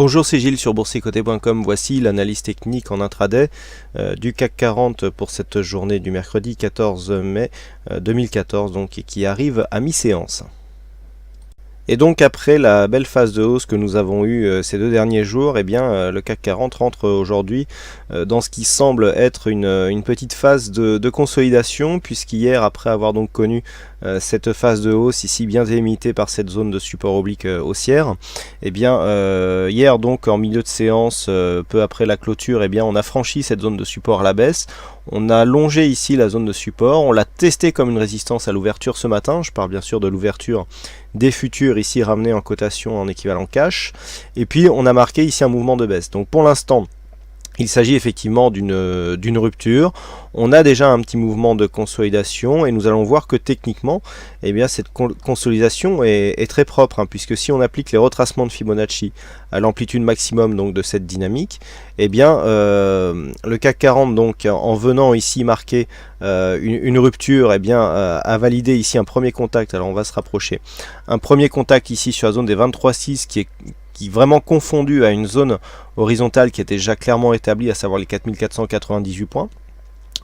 Bonjour, c'est Gilles sur boursicoté.com. Voici l'analyse technique en intraday du CAC 40 pour cette journée du mercredi 14 mai 2014 donc, et qui arrive à mi-séance. Et donc après la belle phase de hausse que nous avons eue ces deux derniers jours, eh bien, le CAC 40 rentre aujourd'hui dans ce qui semble être une petite phase de consolidation, puisqu'hier, après avoir donc connu cette phase de hausse ici bien délimitée par cette zone de support oblique haussière, eh bien, hier donc en milieu de séance, peu après la clôture, eh bien, on a franchi cette zone de support à la baisse. On a longé ici la zone de support, on l'a testé comme une résistance à l'ouverture ce matin, je parle bien sûr de l'ouverture des futurs ici ramenés en cotation en équivalent cash, et puis on a marqué ici un mouvement de baisse. Donc pour l'instant, il s'agit effectivement d'une rupture. On a déjà un petit mouvement de consolidation et nous allons voir que techniquement, eh bien, cette consolidation est très propre, puisque si on applique les retracements de Fibonacci à l'amplitude maximum donc, de cette dynamique, eh bien, le CAC 40 donc, en venant ici marquer une rupture, eh bien, a validé ici un premier contact. Alors on va se rapprocher. Un premier contact ici sur la zone des 23,6 qui est vraiment confondu à une zone horizontale qui était déjà clairement établie, à savoir les 4498 points.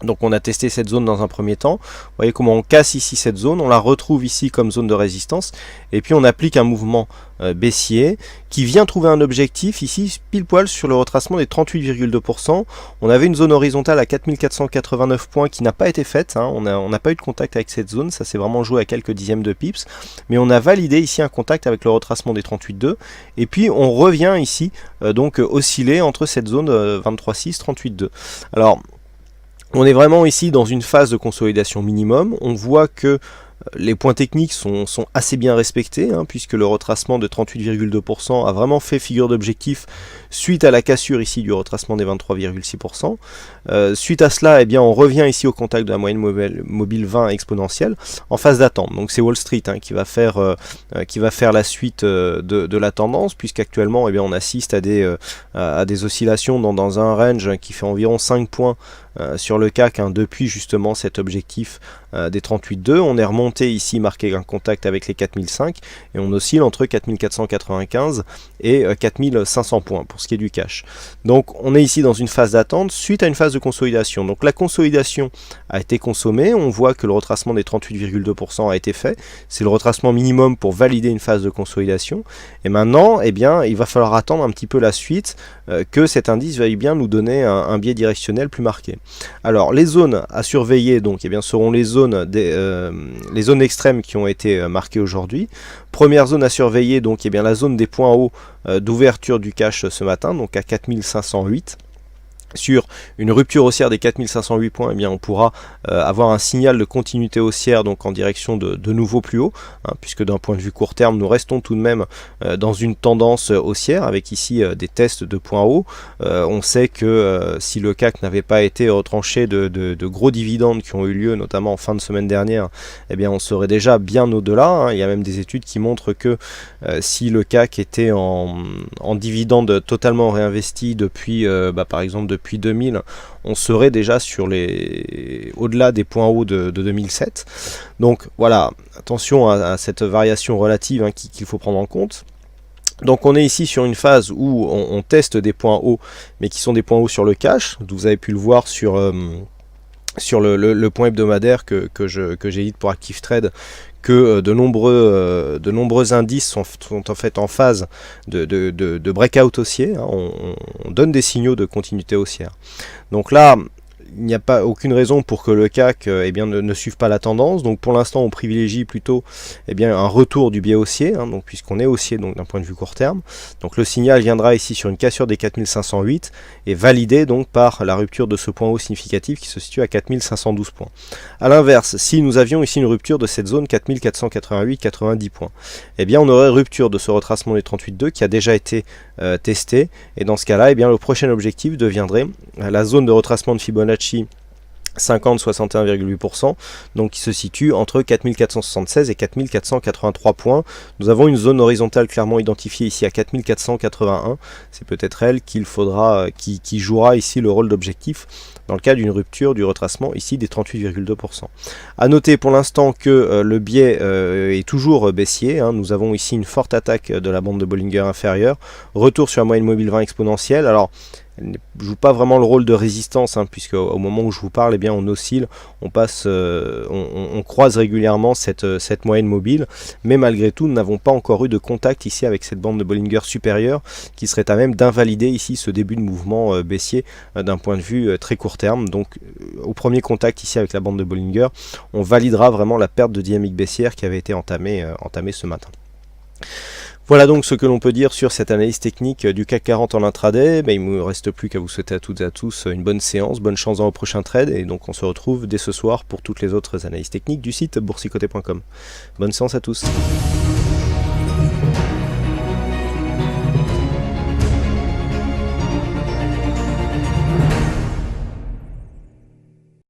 Donc on a testé cette zone dans un premier temps. Vous voyez comment on casse ici cette zone, on la retrouve ici comme zone de résistance, et puis on applique un mouvement baissier qui vient trouver un objectif ici pile poil sur le retracement des 38,2%. On avait une zone horizontale à 4489 points qui n'a pas été faite, on n'a pas eu de contact avec cette zone, ça s'est vraiment joué à quelques dixièmes de pips, mais on a validé ici un contact avec le retracement des 38,2, et puis on revient ici donc osciller entre cette zone 23,6, 38,2. Alors on est vraiment ici dans une phase de consolidation minimum. On voit que les points techniques sont assez bien respectés, puisque le retracement de 38,2% a vraiment fait figure d'objectif suite à la cassure ici du retracement des 23,6%. Suite à cela, eh bien, on revient ici au contact de la moyenne mobile 20 exponentielle en phase d'attente. Donc c'est Wall Street qui va faire la suite de la tendance, puisqu'actuellement eh bien, on assiste à des oscillations dans un range qui fait environ 5 points sur le CAC depuis justement cet objectif des 38,2. On est remonté ici, marqué un contact avec les 4005 et on oscille entre 4495 et 4500 points pour ce qui est du cash. Donc on est ici dans une phase d'attente suite à une phase de consolidation. Donc la consolidation a été consommée, on voit que le retracement des 38,2% a été fait. C'est le retracement minimum pour valider une phase de consolidation. Et maintenant, eh bien, il va falloir attendre un petit peu la suite, que cet indice veuille bien nous donner un biais directionnel plus marqué. Alors les zones à surveiller donc, eh bien, seront les zones extrêmes qui ont été marquées aujourd'hui. Première zone à surveiller donc, eh bien, la zone des points hauts d'ouverture du cash ce matin, donc à 4508. Sur une rupture haussière des 4508 points, eh bien, on pourra avoir un signal de continuité haussière donc en direction de nouveaux plus hauts, puisque d'un point de vue court terme, nous restons tout de même dans une tendance haussière avec ici des tests de points hauts. On sait que si le CAC n'avait pas été retranché de gros dividendes qui ont eu lieu, notamment en fin de semaine dernière, eh bien, on serait déjà bien au-delà. Il y a même des études qui montrent que si le CAC était en dividendes totalement réinvestis depuis, par exemple, depuis 2000, on serait déjà sur au-delà des points hauts de 2007. Donc voilà, attention à cette variation relative qu'il faut prendre en compte. Donc on est ici sur une phase où on teste des points hauts, mais qui sont des points hauts sur le cash. Vous avez pu le voir sur le point hebdomadaire que j'édite pour Active Trade, que de nombreux indices sont en fait en phase de breakout haussier. On donne des signaux de continuité haussière. Donc là, il n'y a pas aucune raison pour que le CAC ne suive pas la tendance. Donc pour l'instant, on privilégie plutôt un retour du biais haussier, donc puisqu'on est haussier donc d'un point de vue court terme. Donc le signal viendra ici sur une cassure des 4508 et validé donc par la rupture de ce point haut significatif qui se situe à 4512 points. A l'inverse, si nous avions ici une rupture de cette zone 4488-90 points, eh bien on aurait rupture de ce retracement des 38,2 qui a déjà été testé. Et dans ce cas-là, le prochain objectif deviendrait la zone de retracement de Fibonacci 50-61,8%, donc il se situe entre 4476 et 4483 points. Nous avons une zone horizontale clairement identifiée ici à 4481, c'est peut-être elle qu'il faudra, qui jouera ici le rôle d'objectif dans le cas d'une rupture du retracement ici des 38,2%. A noter pour l'instant que le biais est toujours baissier, hein. Nous avons ici une forte attaque de la bande de Bollinger inférieure, retour sur la moyenne mobile 20 exponentielle. Alors elle ne joue pas vraiment le rôle de résistance, hein, puisque au moment où je vous parle, eh bien, on oscille, on passe, on croise régulièrement cette moyenne mobile, mais malgré tout, nous n'avons pas encore eu de contact ici avec cette bande de Bollinger supérieure, qui serait à même d'invalider ici ce début de mouvement baissier d'un point de vue très court terme. Donc au premier contact ici avec la bande de Bollinger, on validera vraiment la perte de dynamique baissière qui avait été entamée ce matin. Voilà donc ce que l'on peut dire sur cette analyse technique du CAC 40 en intraday. Il ne me reste plus qu'à vous souhaiter à toutes et à tous une bonne séance, bonne chance dans vos prochains trades, et donc on se retrouve dès ce soir pour toutes les autres analyses techniques du site boursicoté.com. Bonne séance à tous.